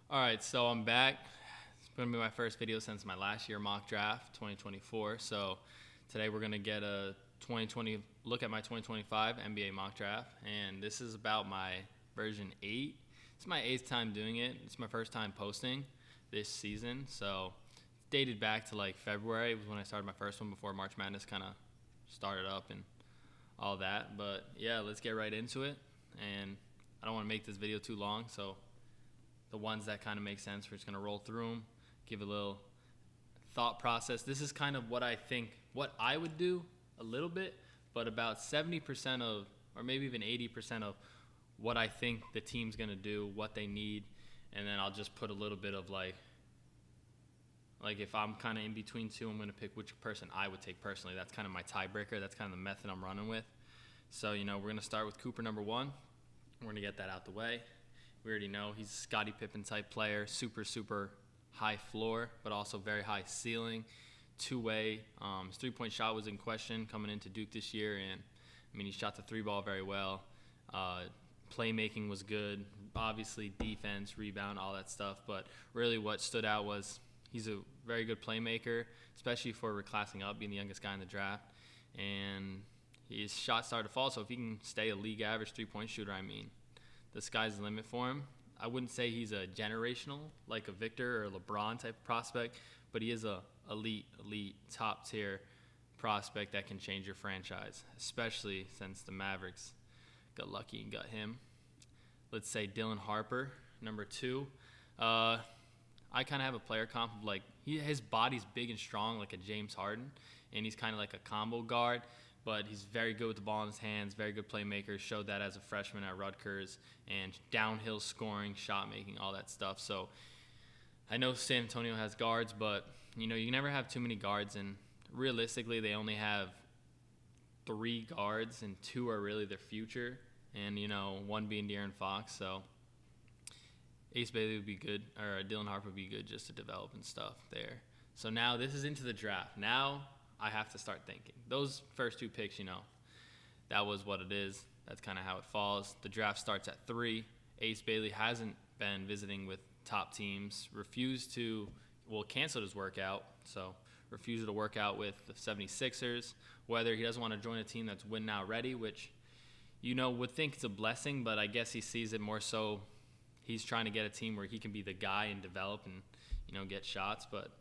All right, so I'm back. It's going to be my first video since my last year mock draft, 2024. So today we're going to get a 2020 look at my 2025 NBA mock draft, and this is about my version 8. It's my 8th time doing it. It's my first time posting this season, so it's dated back to like February. It was when I started my first one before March Madness kind of started up and all that. But yeah, let's get right into it. And I don't want to make this video too long, so the ones that kind of make sense, we're just going to roll through them, give a little thought process. This is kind of what I think, what I would do a little bit, but about 70% of, or maybe even 80% of what I think the team's going to do, what they need, and then I'll just put a little bit of like if I'm kind of in between two, I'm going to pick which person I would take personally. That's kind of my tiebreaker. That's kind of the method I'm running with. So, we're going to start with Cooper number 1. We're going to get that out the way. We already know he's a Scottie Pippen type player, super high floor, but also very high ceiling, two-way. His three-point shot was in question coming into Duke this year, and he shot the three ball very well. Playmaking was good, obviously defense, rebound, all that stuff, but really what stood out was he's a very good playmaker, especially for reclassing up, being the youngest guy in the draft, and his shot started to fall, so if he can stay a league average three-point shooter, the sky's the limit for him. I wouldn't say he's a generational, like a Victor or LeBron type of prospect, but he is a elite, top tier prospect that can change your franchise, especially since the Mavericks got lucky and got him. Let's say Dylan Harper, number 2. I kind of have a player comp of his body's big and strong like a James Harden, and he's kind of like a combo guard, but he's very good with the ball in his hands, very good playmaker, showed that as a freshman at Rutgers, and downhill scoring, shot making, all that stuff. So I know San Antonio has guards, but you never have too many guards, and realistically they only have 3 guards, and 2 are really their future, and one being De'Aaron Fox. So Ace Bailey would be good, or Dylan Harper would be good just to develop and stuff there. So now this is into the draft. Now I have to start thinking. Those first 2 picks, that was what it is. That's kind of how it falls. The draft starts at 3. Ace Bailey hasn't been visiting with top teams, canceled his workout, so refused to work out with the 76ers, whether he doesn't want to join a team that's win now ready, which, would think it's a blessing, but I guess he sees it more so he's trying to get a team where he can be the guy and develop and, get shots, but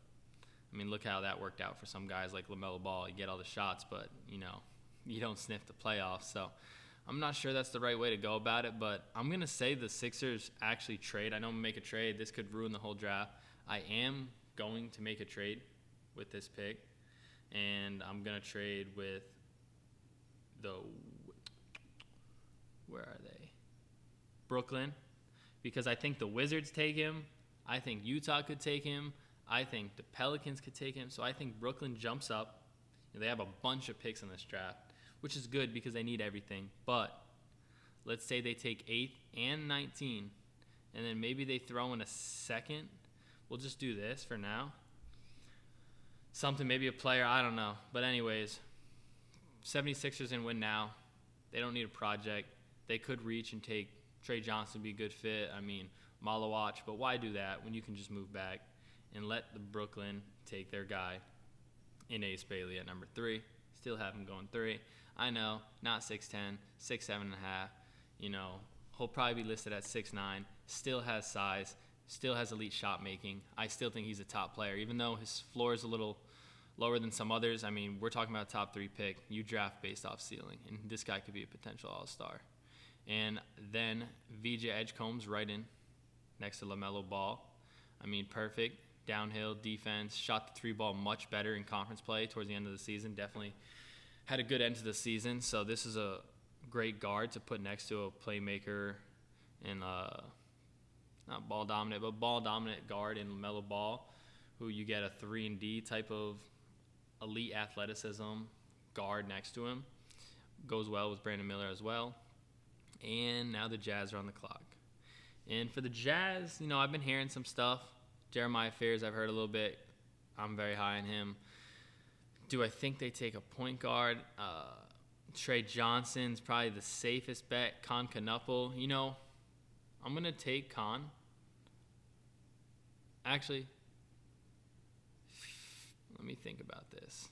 look how that worked out for some guys like LaMelo Ball. You get all the shots, but, you don't sniff the playoffs. So I'm not sure that's the right way to go about it, but I'm going to say the Sixers actually trade. I know I'm going to make a trade. This could ruin the whole draft. I am going to make a trade with this pick, and I'm going to trade with where are they? Brooklyn, because I think the Wizards take him. I think Utah could take him. I think the Pelicans could take him. So I think Brooklyn jumps up. They have a bunch of picks in this draft, which is good because they need everything. But let's say they take 8th and 19, and then maybe they throw in a second. We'll just do this for now. Something, maybe a player, I don't know. But anyways, 76ers and win now. They don't need a project. They could reach and take Trey Johnson, be a good fit. Malawatch, but why do that when you can just move back and let the Brooklyn take their guy in Ace Bailey at number 3. Still have him going 3. I know, not 6'10", 6'7.5". He'll probably be listed at 6'9". Still has size. Still has elite shot making. I still think he's a top player, even though his floor is a little lower than some others. We're talking about a top 3 pick. You draft based off ceiling, and this guy could be a potential all-star. And then VJ Edgecomb's right in next to LaMelo Ball. Perfect. Downhill defense, shot the 3 ball much better in conference play towards the end of the season. Definitely had a good end to the season. So this is a great guard to put next to a playmaker and not ball dominant, but ball dominant guard in LaMelo Ball, who you get a 3-and-D type of elite athleticism guard next to him. Goes well with Brandon Miller as well. And now the Jazz are on the clock. And for the Jazz, I've been hearing some stuff. Jeremiah Fears, I've heard a little bit. I'm very high on him. Do I think they take a point guard? Trey Johnson's probably the safest bet. Con Knuppel. I'm going to take Con. Actually, let me think about this.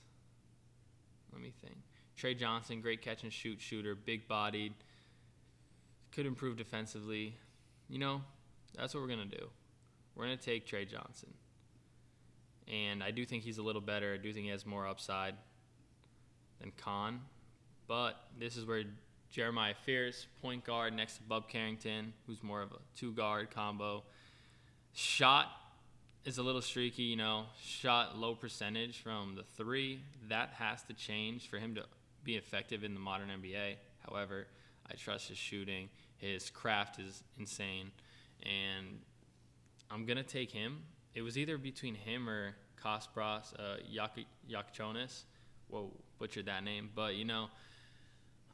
Let me think. Trey Johnson, great catch and shoot shooter, big-bodied, could improve defensively. That's what we're going to do. We're going to take Trey Johnson. And I do think he's a little better. I do think he has more upside than Khan. But this is where Jeremiah Fierce, point guard next to Bub Carrington, who's more of a two-guard combo. Shot is a little streaky, shot low percentage from the three. That has to change for him to be effective in the modern NBA. However, I trust his shooting. His craft is insane. And I'm going to take him. It was either between him or Kristaps Zaccharie. Whoa, butchered that name. But,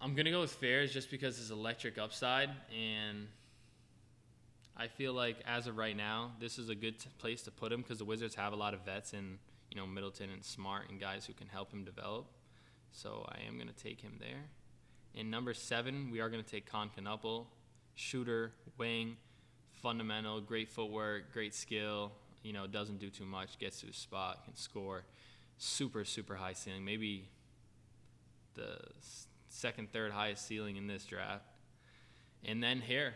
I'm going to go with Fairs just because his electric upside. And I feel like as of right now, this is a good place to put him because the Wizards have a lot of vets in, Middleton and Smart and guys who can help him develop. So I am going to take him there. In number 7, we are going to take Concanupple, shooter, wing, fundamental, great footwork, great skill, doesn't do too much, gets to his spot, can score, super, super high ceiling, maybe the second, third highest ceiling in this draft. And then here,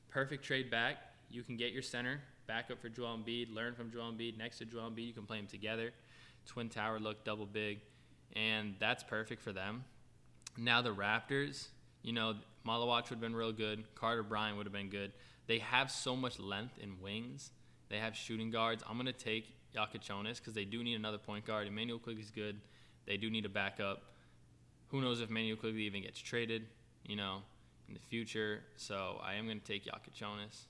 perfect trade back. You can get your center, back up for Joel Embiid, learn from Joel Embiid, next to Joel Embiid, you can play them together, twin tower look, double big, and that's perfect for them. Now the Raptors, Malawach would have been real good. Carter Bryant would have been good. They have so much length in wings. They have shooting guards. I'm going to take Zaccharie because they do need another point guard. Emmanuel Quigley's good. They do need a backup. Who knows if Emmanuel Quigley even gets traded, in the future. So I am going to take Zaccharie.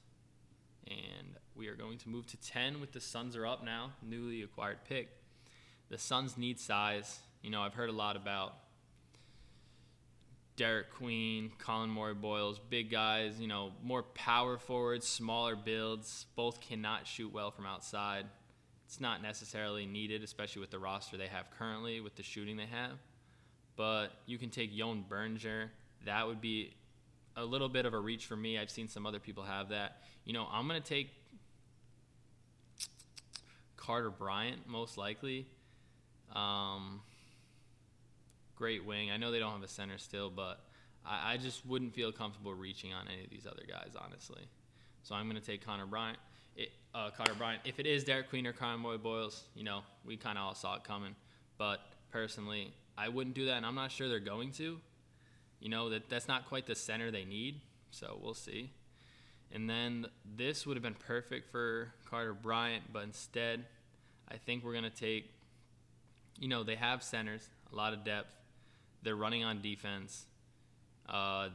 And we are going to move to 10 with the Suns are up now, newly acquired pick. The Suns need size. I've heard a lot about Derek Queen, Colin Morey-Boyles, big guys, more power forwards, smaller builds. Both cannot shoot well from outside. It's not necessarily needed, especially with the roster they have currently, with the shooting they have. But you can take Jon Berger. That would be a little bit of a reach for me. I've seen some other people have that. I'm going to take Carter Bryant, most likely. Great wing. I know they don't have a center still, but I just wouldn't feel comfortable reaching on any of these other guys, honestly. So I'm going to take Carter Bryant. If it is Derek Queen or Colin Morey-Boyles, we kind of all saw it coming. But personally, I wouldn't do that, and I'm not sure they're going to. That's not quite the center they need, so we'll see. And then this would have been perfect for Carter Bryant, but instead, I think we're going to take, they have centers, a lot of depth. They're running on defense.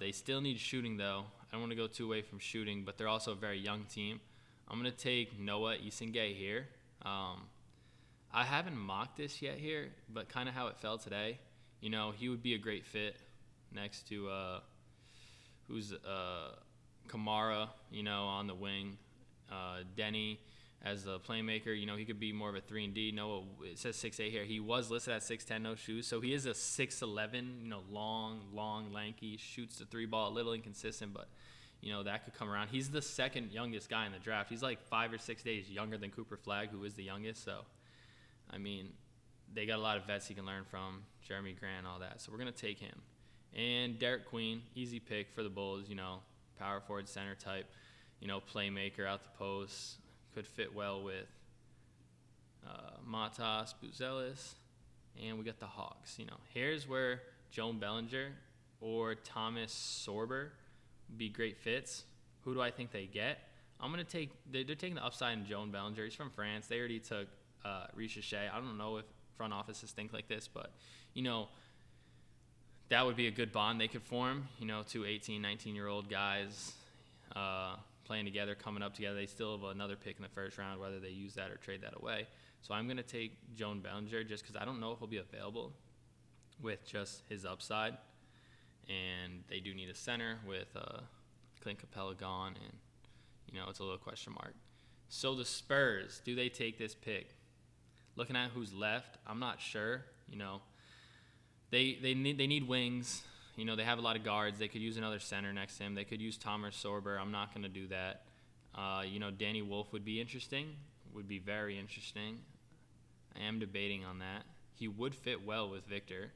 They still need shooting, though. I don't want to go too away from shooting, but they're also a very young team. I'm going to take Noah Isingay here. I haven't mocked this yet here, but kind of how it fell today. He would be a great fit next to Kamara, on the wing. Denny as a playmaker, he could be more of a 3-and-D. Noah, it says 6'8" here. He was listed at 6'10", no shoes. So he is a 6'11", long, lanky, shoots the three ball, a little inconsistent, but, that could come around. He's the second youngest guy in the draft. He's like 5 or 6 days younger than Cooper Flagg, who is the youngest. So, they got a lot of vets he can learn from, Jeremy Grant, all that. So we're going to take him. And Derek Queen, easy pick for the Bulls, power forward, center type, playmaker out the post. Could fit well with Matas, Buzelis, and we got the Hawks. Here's where Joan Bellinger or Thomas Sorber would be great fits. Who do I think they get? I'm going to take – they're taking the upside in Joan Bellinger. He's from France. They already took Risacher. I don't know if front offices think like this, but, that would be a good bond they could form, two 18, 19-year-old guys playing together, coming up together. They still have another pick in the first round, whether they use that or trade that away. So I'm going to take Joan Bellinger just because I don't know if he'll be available with just his upside. And they do need a center with Clint Capella gone, and, it's a little question mark. So the Spurs, do they take this pick? Looking at who's left, I'm not sure. They need wings. They have a lot of guards. They could use another center next to him. They could use Thomas Sorber. I'm not going to do that. Danny Wolf would be interesting would be very interesting. I am debating on that. He would fit well with Victor.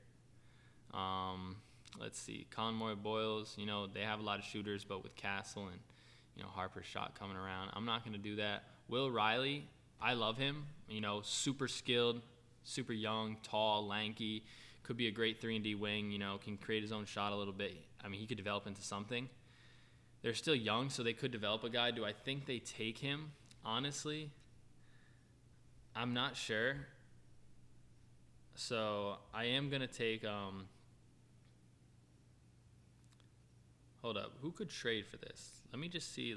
Let's see. Conroy Boyles, they have a lot of shooters, but with Castle and, Harper's shot coming around, I'm not going to do that. Will Riley, I love him. Super skilled, super young, tall, lanky. Could be a great 3-and-D wing, can create his own shot a little bit. I mean, he could develop into something. They're still young, so they could develop a guy. Do I think they take him? Honestly, I'm not sure. So I am going to take hold up. Who could trade for this? Let me just see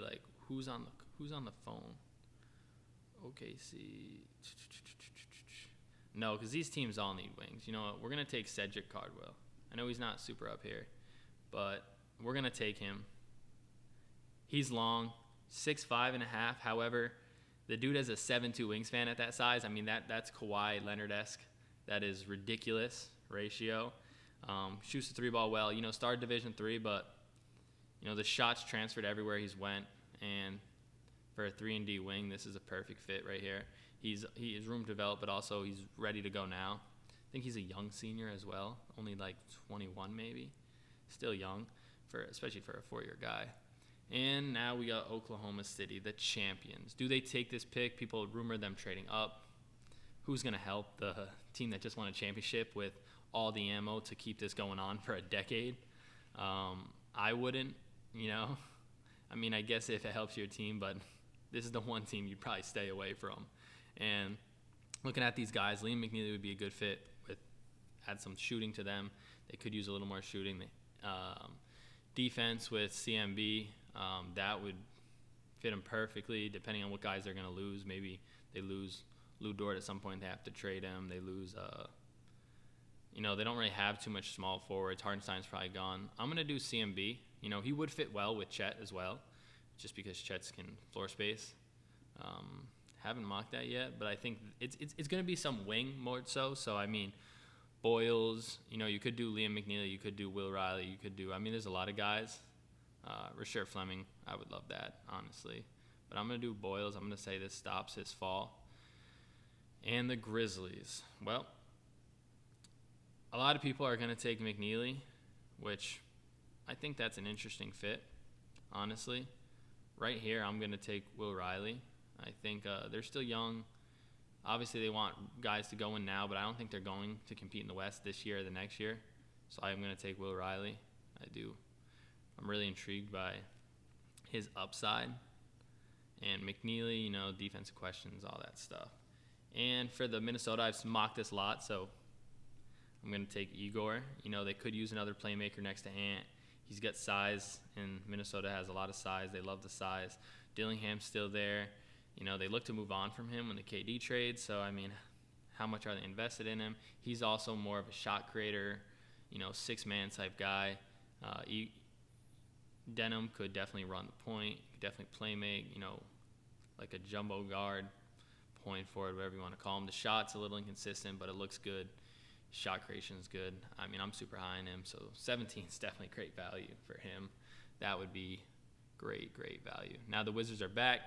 who's on the phone. OKC. No, because these teams all need wings. You know what? We're going to take Cedric Cardwell. I know he's not super up here, but we're going to take him. He's long, 6'5.5". However, the dude has a 7'2" wingspan at that size. I mean, that's Kawhi Leonard-esque. That is ridiculous ratio. Shoots the 3-ball well. Started Division III, but, the shots transferred everywhere he's went. And for a 3-and-D wing, this is a perfect fit right here. He has room to develop, but also he's ready to go now. I think he's a young senior as well, only 21 maybe. Still young, especially for a 4-year guy. And now we got Oklahoma City, the champions. Do they take this pick? People rumor them trading up. Who's going to help the team that just won a championship with all the ammo to keep this going on for a decade? I wouldn't, I mean, I guess if it helps your team, but this is the one team you'd probably stay away from. And looking at these guys, Liam McNeely would be a good fit add some shooting to them. They could use a little more shooting. Defense with CMB, that would fit them perfectly, depending on what guys they're going to lose. Maybe they lose Lou Dort at some point. They have to trade him. They lose, they don't really have too much small forwards. Hardenstein's probably gone. I'm going to do CMB. He would fit well with Chet as well, just because Chet's can floor space. Haven't mocked that yet, but I think it's going to be some wing more so. So, I mean, Boyles, you could do Liam McNeely, you could do Will Riley, you could do, there's a lot of guys. Rasher Fleming, I would love that, honestly. But I'm going to do Boyles. I'm going to say this stops his fall. And the Grizzlies. Well, a lot of people are going to take McNeely, which I think that's an interesting fit, honestly. Right here, I'm going to take Will Riley. I think they're still young. Obviously, they want guys to go in now, but I don't think they're going to compete in the West this year or the next year. So I'm going to take Will Riley. I'm really intrigued by his upside. And McNeely, defensive questions, all that stuff. And for the Minnesota, I've mocked this a lot, so I'm going to take Igor. They could use another playmaker next to Ant. He's got size, and Minnesota has a lot of size. They love the size. Dillingham's still there. They look to move on from him when the KD trade. So, how much are they invested in him? He's also more of a shot creator, six-man type guy. Denham could definitely run the point, could definitely play make, like a jumbo guard, point forward, whatever you want to call him. The shot's a little inconsistent, but it looks good. Shot creation is good. I'm super high on him, so 17 is definitely great value for him. That would be great value. Now the Wizards are back.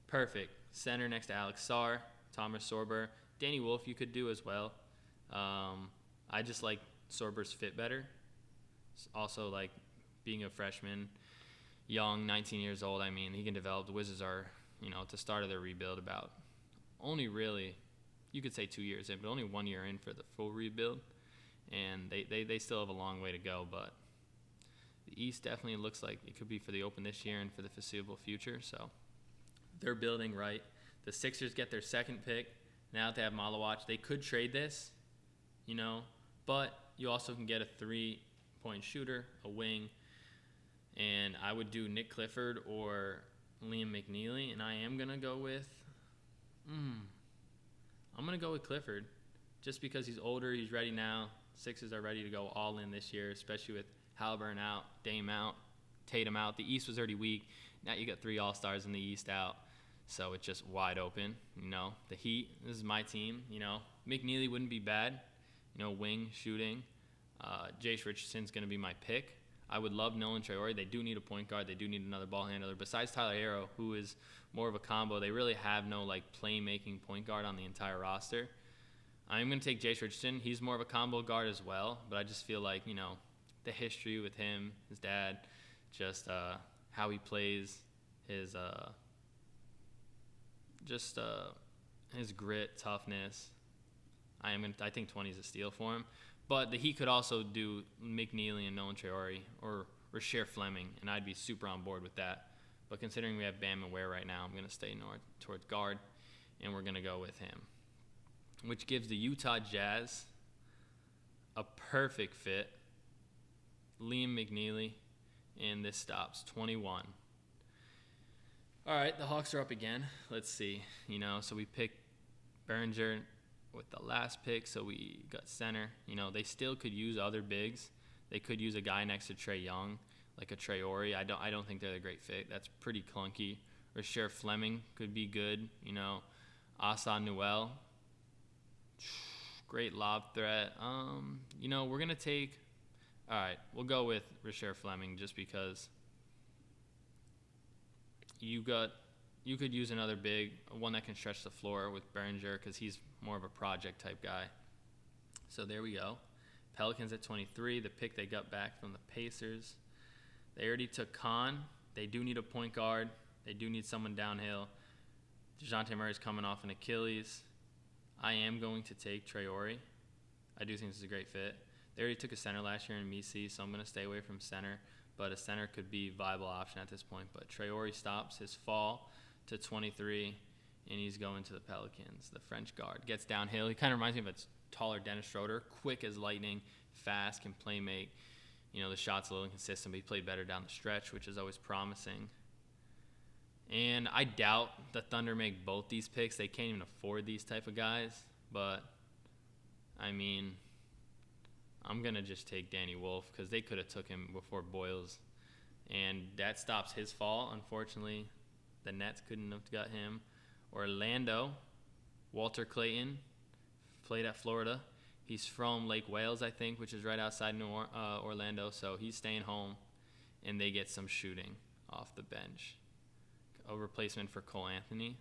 Perfect. Center next to Alex Sarr, Thomas Sorber. Danny Wolf you could do as well. I just like Sorber's fit better. Also, being a freshman, young, 19 years old, he can develop. The Wizards are, at the start of their rebuild about only really, you could say 2 years in, but only 1 year in for the full rebuild. And they still have a long way to go, but the East definitely looks like it could be for the Open this year and for the foreseeable future. So they're building right. The Sixers get their second pick. Now that they have Malawach, they could trade this, but you also can get a 3-point shooter, a wing, and I would do Nick Clifford or Liam McNeely, and I am going to go with Clifford just because he's older, he's ready now. Sixers are ready to go all in this year, especially with Halliburton out, Dame out, Tatum out. The East was already weak. Now you got 3 All-Stars in the East out, so it's just wide open. The Heat, this is my team. McNeely wouldn't be bad, wing, shooting. Jace Richardson's going to be my pick. I would love Nolan Traore. They do need a point guard. They do need another ball handler. Besides Tyler Hero, who is more of a combo, they really have no like playmaking point guard on the entire roster. I'm going to take Jace Richardson. He's more of a combo guard as well, but I just feel like, the history with him, his dad, just how he plays, his his grit, toughness. I think 20 is a steal for him. But he could also do McNeely and Nolan Traore or Rasheer Fleming, and I'd be super on board with that. But considering we have Bam and Ware right now, I'm going to stay north towards guard, and we're going to go with him, which gives the Utah Jazz a perfect fit. Liam McNeely, and this stops 21. All right, the Hawks are up again. Let's see. So we picked Behringer with the last pick, so we got center. They still could use other bigs. They could use a guy next to Trae Young, like a Traore. I don't think they're a great fit. That's pretty clunky. Rasheer Fleming could be good. Asa Newell, great lob threat. We're gonna take. All right, we'll go with Rasheer Fleming just because you could use another big, one that can stretch the floor with Behringer because he's more of a project type guy. So there we go. Pelicans at 23, the pick they got back from the Pacers. They already took Khan. They do need a point guard. They do need someone downhill. DeJounte Murray's coming off an Achilles. I am going to take Traore. I do think this is a great fit. They already took a center last year in Misi, so I'm going to stay away from center. But a center could be a viable option at this point. But Traore stops his fall to 23, and he's going to the Pelicans. The French guard gets downhill. He kind of reminds me of a taller Dennis Schroeder, quick as lightning, fast, can play make. The shot's a little inconsistent, but he played better down the stretch, which is always promising. And I doubt the Thunder make both these picks. They can't even afford these type of guys. But, I'm going to just take Danny Wolf because they could have took him before Boyles. And that stops his fall. Unfortunately, the Nets couldn't have got him. Orlando, Walter Clayton, played at Florida. He's from Lake Wales, I think, which is right outside Orlando. So he's staying home, and they get some shooting off the bench. A replacement for Cole Anthony,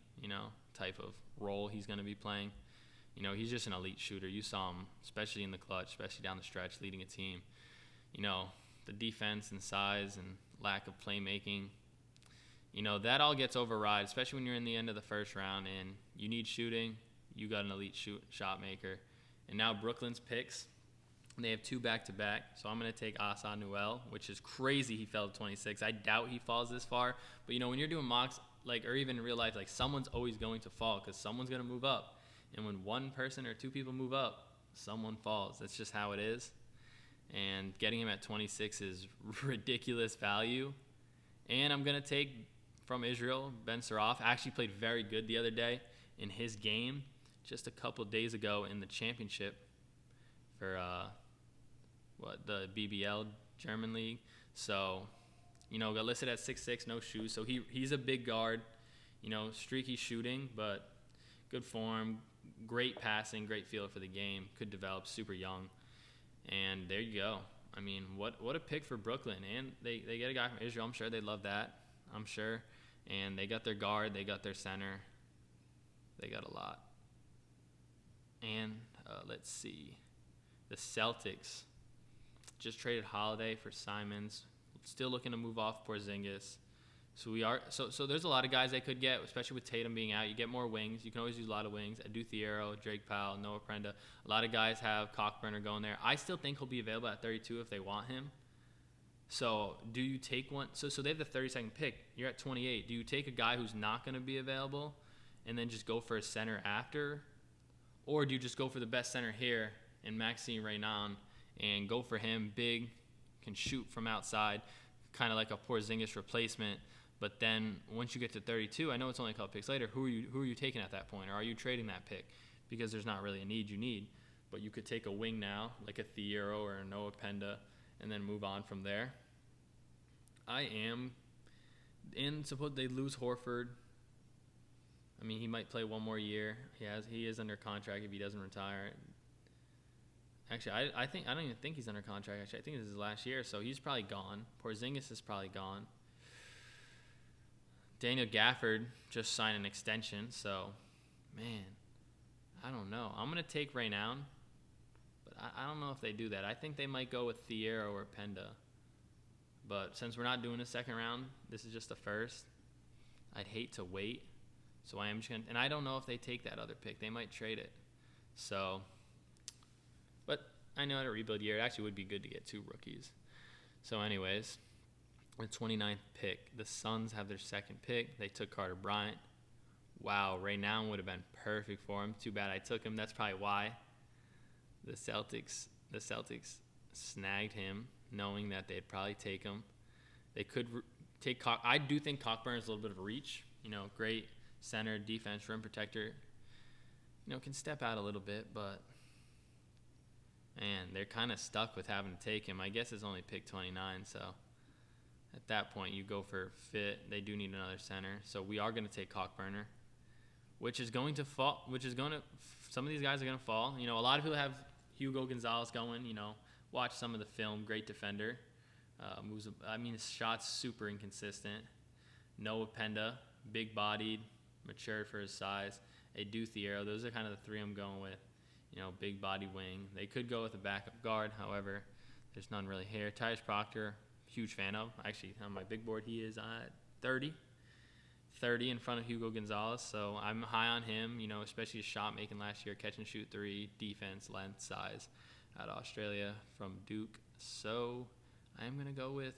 type of role he's going to be playing. He's just an elite shooter. You saw him, especially in the clutch, especially down the stretch, leading a team. The defense and size and lack of playmaking, that all gets override, especially when you're in the end of the first round and you need shooting. You got an elite shot maker. And now Brooklyn's picks, they have 2 back-to-back. So I'm going to take Asa Newell, which is crazy he fell to 26. I doubt he falls this far. But, when you're doing mocks, or even in real life, someone's always going to fall because someone's going to move up. And when one person or 2 people move up, someone falls. That's just how it is. And getting him at 26 is ridiculous value. And I'm going to take from Israel, Ben Saraf. Actually played very good the other day in his game just a couple days ago in the championship for the BBL German League. So, got listed at 6'6", no shoes. So he's a big guard, streaky shooting, but good form, great passing, great feel for the game, could develop, super young. And there you go. What a pick for Brooklyn. And they get a guy from Israel. I'm sure they love that. I'm sure. And they got their guard. They got their center. They got a lot. And let's see. The Celtics just traded Holiday for Simons. Still looking to move off Porzingis. So there's a lot of guys they could get, especially with Tatum being out. You get more wings. You can always use a lot of wings. Adu Thiero, Drake Powell, Noah Prenda. A lot of guys have Cockburner going there. I still think he'll be available at 32 if they want him. So do you take one? So they have the 32nd pick. You're at 28. Do you take a guy who's not going to be available and then just go for a center after? Or do you just go for the best center here in Maxime Reynan and go for him, big, can shoot from outside, kind of like a Porzingis replacement? But then once you get to 32, I know it's only a couple picks later, who are you taking at that point? Or are you trading that pick? Because there's not really a need you need. But you could take a wing now, like a Thiero or a Noah Penda, and then move on from there. Suppose they lose Horford. He might play one more year. He is under contract if he doesn't retire. Actually, I don't even think he's under contract. Actually, I think this is his last year, so he's probably gone. Porzingis is probably gone. Daniel Gafford just signed an extension, so, man, I don't know. I'm going to take Raynown, but I don't know if they do that. I think they might go with Thiero or Penda. But since we're not doing a second round, this is just the first. I'd hate to wait, so I am just going to – and I don't know if they take that other pick. They might trade it. So – but I know at a rebuild year, it actually would be good to get 2 rookies. So anyways, the 29th pick, the Suns have their second pick. They took Carter Bryant. Wow, Raynown would have been perfect for him. Too bad I took him. That's probably why the Celtics snagged him, knowing that they'd probably take him. They could take I do think Cockburn is a little bit of a reach. Great center, defense, rim protector. Can step out a little bit, but – and they're kind of stuck with having to take him. I guess it's only pick 29, so at that point you go for fit. They do need another center, so we are going to take Cockburner, which is going to fall. Some of these guys are going to fall. A lot of people have Hugo Gonzalez going. Watch some of the film. Great defender. His shot's super inconsistent. Noah Penda, big-bodied, matured for his size. Edu Thiero. Those are kind of the 3 I'm going with. Big body wing. They could go with a backup guard. However, there's none really here. Tyrese Proctor, huge fan of. Actually, on my big board, he is at 30 in front of Hugo Gonzalez. So I'm high on him, especially his shot making last year, catch and shoot 3, defense, length, size out of Australia from Duke. So I'm going to go with,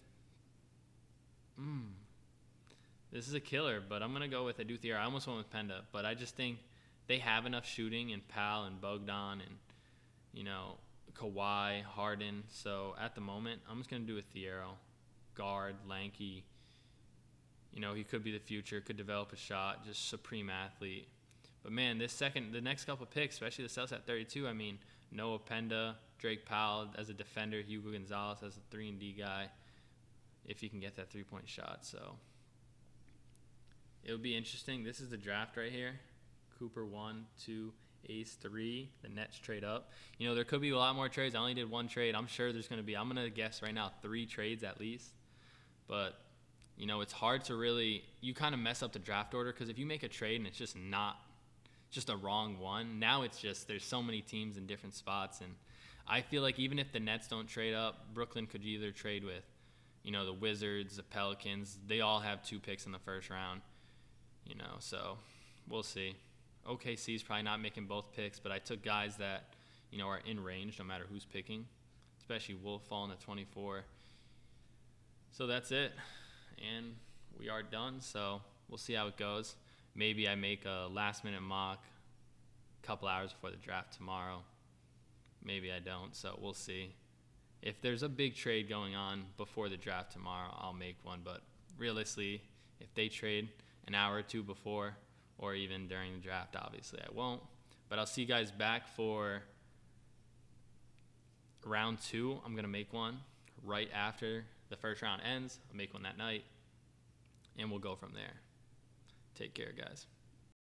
this is a killer, but I'm going to go with Edu Thiero. I almost went with Penda, but I just think they have enough shooting in Pal and Bogdan and, Kawhi, Harden. So at the moment, I'm just going to do a Thiero. Guard, lanky. He could be the future, could develop a shot, just supreme athlete. But, man, the next couple of picks, especially the Celtics at 32, Noah Penda, Drake Powell as a defender, Hugo Gonzalez as a 3-and-D guy, if he can get that three-point shot. So it'll be interesting. This is the draft right here. Cooper 1, 2, Ace 3. The Nets trade up. There could be a lot more trades. I only did 1 trade. I'm sure there's going to be, I'm going to guess right now, 3 trades at least. But, it's hard to really, you kind of mess up the draft order because if you make a trade and it's just a wrong one, now it's just, there's so many teams in different spots. And I feel like even if the Nets don't trade up, Brooklyn could either trade with, the Wizards, the Pelicans. They all have 2 picks in the first round, so we'll see. OKC is probably not making both picks, but I took guys that, are in range no matter who's picking, especially Wolf falling to 24. So that's it, and we are done, so we'll see how it goes. Maybe I make a last-minute mock a couple hours before the draft tomorrow. Maybe I don't, so we'll see. If there's a big trade going on before the draft tomorrow, I'll make one, but realistically, if they trade an hour or 2 before, or even during the draft, obviously I won't. But I'll see you guys back for round 2. I'm going to make one right after the first round ends. I'll make one that night, and we'll go from there. Take care, guys.